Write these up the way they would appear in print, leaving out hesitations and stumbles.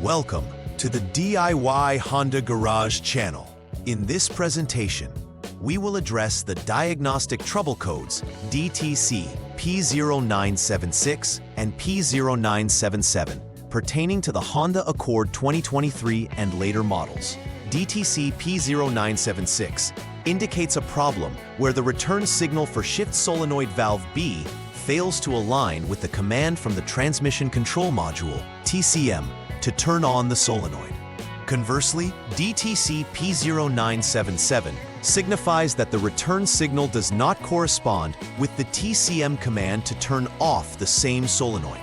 Welcome to the DIY Honda Garage channel. In this presentation, we will address the diagnostic trouble codes DTC P0976 and P0977 pertaining to the Honda Accord 2023 and later models. DTC P0976 indicates a problem where the return signal for Shift Solenoid Valve B fails to align with the command from the Transmission Control Module, TCM, to turn on the solenoid. Conversely, DTC P0977 signifies that the return signal does not correspond with the TCM command to turn off the same solenoid.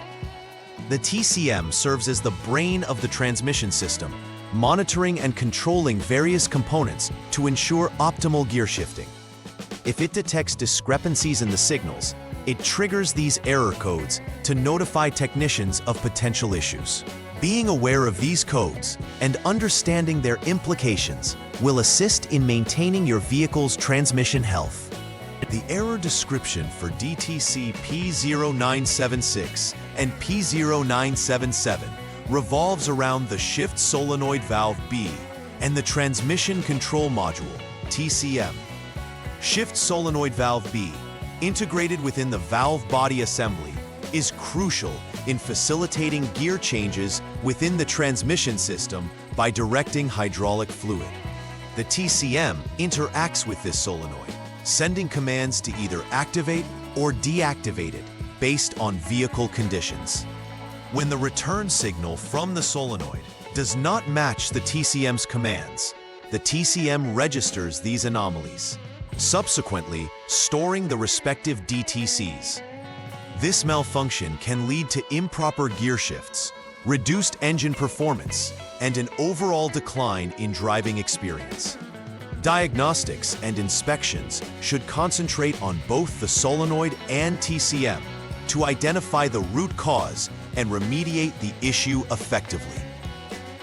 The TCM serves as the brain of the transmission system, monitoring and controlling various components to ensure optimal gear shifting. If it detects discrepancies in the signals, it triggers these error codes to notify technicians of potential issues. Being aware of these codes and understanding their implications will assist in maintaining your vehicle's transmission health. The error description for DTC P0976 and P0977 revolves around the Shift Solenoid Valve B and the Transmission Control Module, TCM. Shift Solenoid Valve B, integrated within the valve body assembly, is crucial in facilitating gear changes within the transmission system by directing hydraulic fluid. The TCM interacts with this solenoid, sending commands to either activate or deactivate it based on vehicle conditions. When the return signal from the solenoid does not match the TCM's commands, the TCM registers these anomalies, subsequently storing the respective DTCs. This malfunction can lead to improper gear shifts, reduced engine performance, and an overall decline in driving experience. Diagnostics and inspections should concentrate on both the solenoid and TCM to identify the root cause and remediate the issue effectively.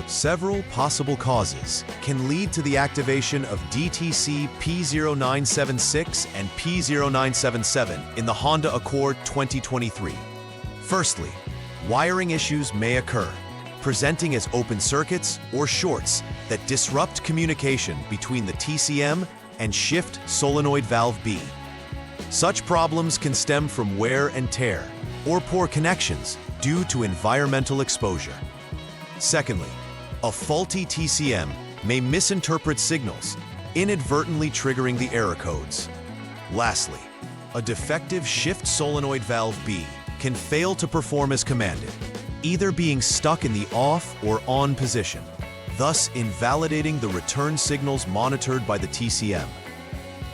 Several possible causes can lead to the activation of DTC P0976 and P0977 in the Honda Accord 2023. Firstly, wiring issues may occur, presenting as open circuits or shorts that disrupt communication between the TCM and Shift Solenoid Valve B. Such problems can stem from wear and tear or poor connections due to environmental exposure. Secondly, a faulty TCM may misinterpret signals, inadvertently triggering the error codes. Lastly, a defective Shift Solenoid Valve B can fail to perform as commanded, either being stuck in the off or on position, thus invalidating the return signals monitored by the TCM.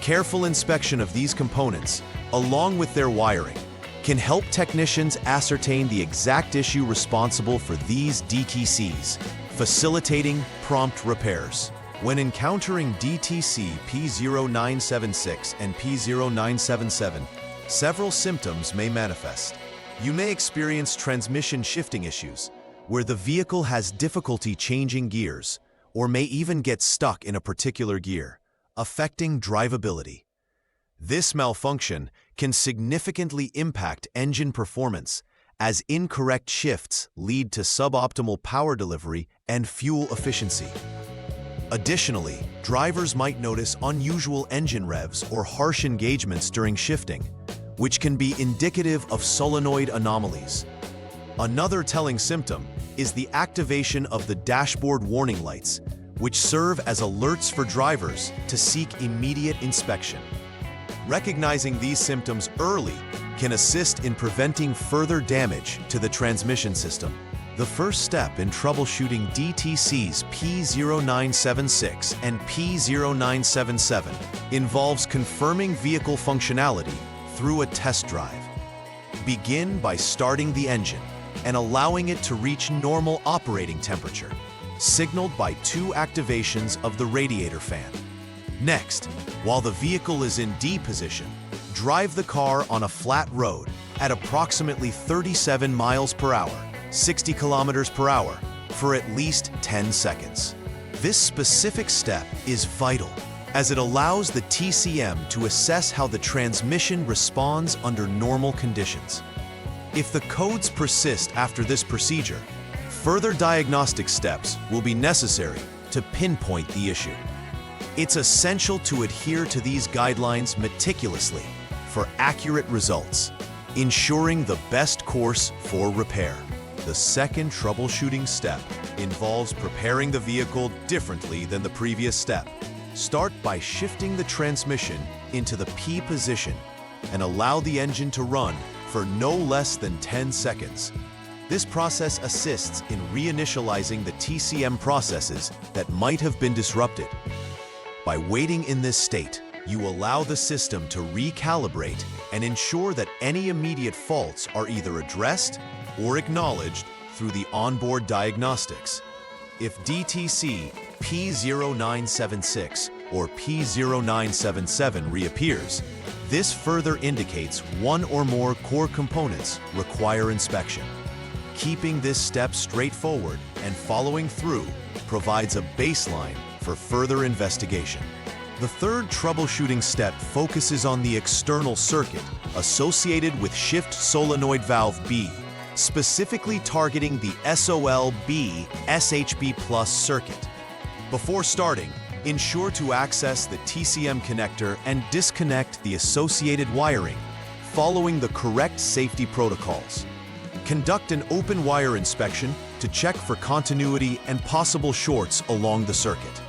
Careful inspection of these components, along with their wiring, can help technicians ascertain the exact issue responsible for these DTCs, facilitating prompt repairs. When encountering DTC P0976 and P0977, several symptoms may manifest. You may experience transmission shifting issues, where the vehicle has difficulty changing gears, or may even get stuck in a particular gear, affecting drivability. This malfunction can significantly impact engine performance, as incorrect shifts lead to suboptimal power delivery and fuel efficiency. Additionally, drivers might notice unusual engine revs or harsh engagements during shifting, which can be indicative of solenoid anomalies. Another telling symptom is the activation of the dashboard warning lights, which serve as alerts for drivers to seek immediate inspection. Recognizing these symptoms early can assist in preventing further damage to the transmission system. The first step in troubleshooting DTC's P0976 and P0977 involves confirming vehicle functionality through a test drive. Begin by starting the engine and allowing it to reach normal operating temperature, signaled by 2 activations of the radiator fan. Next, while the vehicle is in D position, drive the car on a flat road at approximately 37 miles per hour, 60 kilometers per hour, for at least 10 seconds. This specific step is vital, as it allows the TCM to assess how the transmission responds under normal conditions. If the codes persist after this procedure, Further diagnostic steps will be necessary to pinpoint the issue. It's essential to adhere to these guidelines meticulously for accurate results, ensuring the best course for repair. The second troubleshooting step involves preparing the vehicle differently than the previous step. Start by shifting the transmission into the P position and allow the engine to run for no less than 10 seconds. This process assists in reinitializing the TCM processes that might have been disrupted. By waiting in this state, you allow the system to recalibrate and ensure that any immediate faults are either addressed or acknowledged through the onboard diagnostics. If DTC P0976 or P0977 reappears, this further indicates one or more core components require inspection. Keeping this step straightforward and following through provides a baseline for further investigation. The third troubleshooting step focuses on the external circuit associated with Shift Solenoid Valve B, specifically targeting the SOL-B SHB Plus circuit. Before starting, ensure to access the TCM connector and disconnect the associated wiring, following the correct safety protocols. Conduct an open wire inspection to check for continuity and possible shorts along the circuit.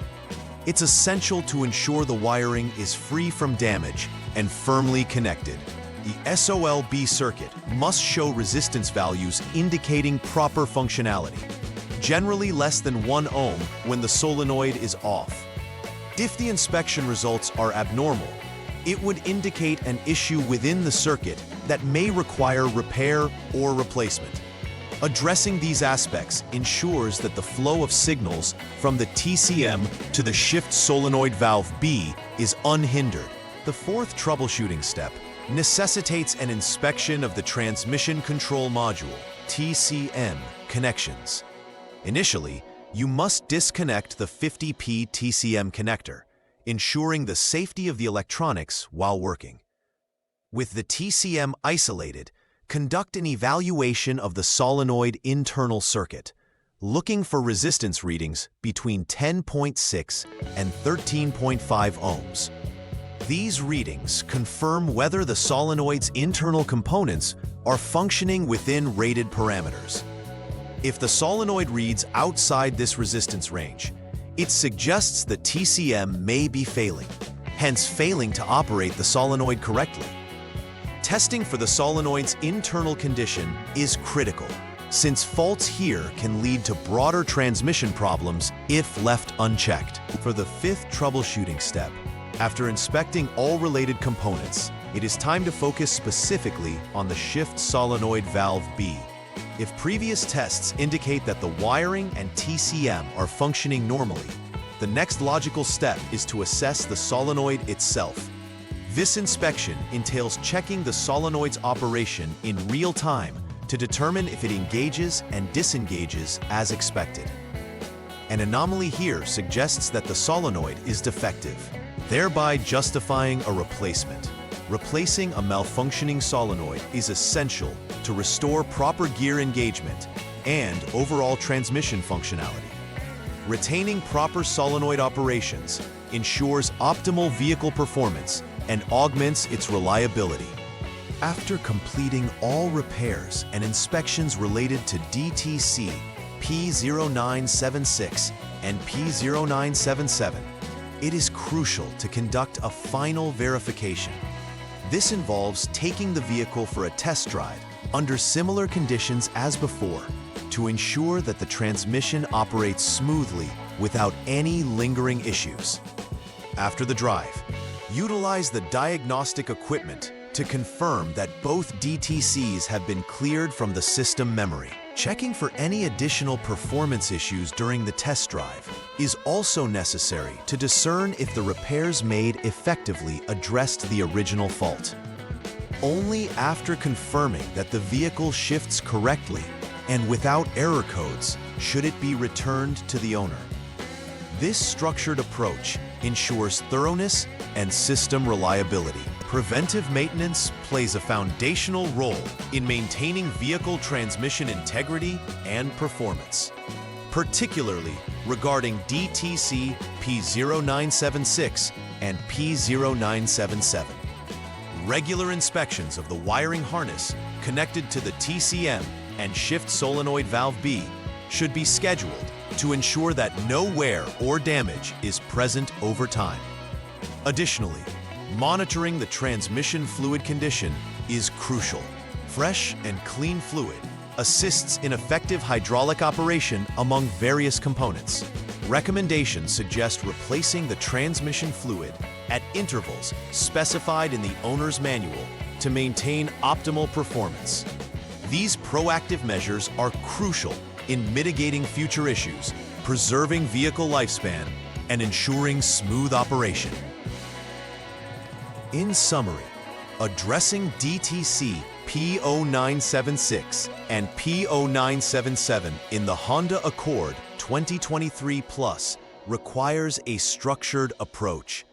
It's essential to ensure the wiring is free from damage and firmly connected. The SOL-B circuit must show resistance values indicating proper functionality, generally less than 1 ohm when the solenoid is off. If the inspection results are abnormal, it would indicate an issue within the circuit that may require repair or replacement. Addressing these aspects ensures that the flow of signals from the TCM to the Shift Solenoid Valve B is unhindered. The fourth troubleshooting step necessitates an inspection of the Transmission Control Module, TCM, connections. Initially, you must disconnect the 50P TCM connector, ensuring the safety of the electronics while working. With the TCM isolated, conduct an evaluation of the solenoid internal circuit, looking for resistance readings between 10.6 and 13.5 ohms. These readings confirm whether the solenoid's internal components are functioning within rated parameters. If the solenoid reads outside this resistance range, it suggests the TCM may be failing, hence failing to operate the solenoid correctly. Testing for the solenoid's internal condition is critical, since faults here can lead to broader transmission problems if left unchecked. For the fifth troubleshooting step, after inspecting all related components, it is time to focus specifically on the Shift Solenoid Valve B. If previous tests indicate that the wiring and TCM are functioning normally, the next logical step is to assess the solenoid itself. This inspection entails checking the solenoid's operation in real time to determine if it engages and disengages as expected. An anomaly here suggests that the solenoid is defective, thereby justifying a replacement. Replacing a malfunctioning solenoid is essential to restore proper gear engagement and overall transmission functionality. Retaining proper solenoid operations ensures optimal vehicle performance and augments its reliability. After completing all repairs and inspections related to DTC P0976 and P0977, it is crucial to conduct a final verification. This involves taking the vehicle for a test drive under similar conditions as before to ensure that the transmission operates smoothly without any lingering issues. After the drive, utilize the diagnostic equipment to confirm that both DTCs have been cleared from the system memory. Checking for any additional performance issues during the test drive is also necessary to discern if the repairs made effectively addressed the original fault. Only after confirming that the vehicle shifts correctly and without error codes should it be returned to the owner. This structured approach ensures thoroughness and system reliability, Preventive maintenance plays a foundational role in maintaining vehicle transmission integrity and performance, particularly regarding DTC P0976 and P0977. Regular inspections of the wiring harness connected to the TCM and Shift Solenoid Valve B should be scheduled to ensure that no wear or damage is present over time. Additionally, monitoring the transmission fluid condition is crucial. Fresh and clean fluid assists in effective hydraulic operation among various components. Recommendations suggest replacing the transmission fluid at intervals specified in the owner's manual to maintain optimal performance. These proactive measures are crucial in mitigating future issues, preserving vehicle lifespan, and ensuring smooth operation. In summary, addressing DTC P0976 and P0977 in the Honda Accord 2023 Plus requires a structured approach.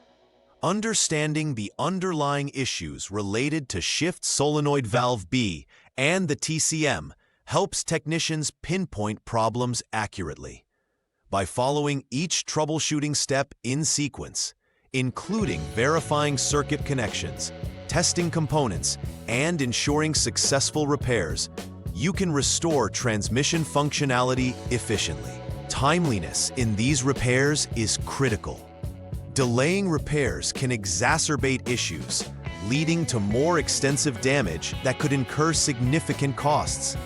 Understanding the underlying issues related to Shift Solenoid Valve B and the TCM helps technicians pinpoint problems accurately. By following each troubleshooting step in sequence, including verifying circuit connections, testing components, and ensuring successful repairs, you can restore transmission functionality efficiently. Timeliness in these repairs is critical. Delaying repairs can exacerbate issues, leading to more extensive damage that could incur significant costs.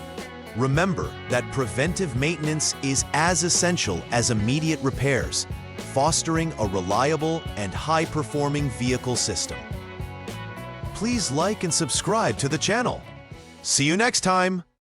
Remember that preventive maintenance is as essential as immediate repairs, fostering a reliable and high-performing vehicle system. Please like and subscribe to the channel. See you next time!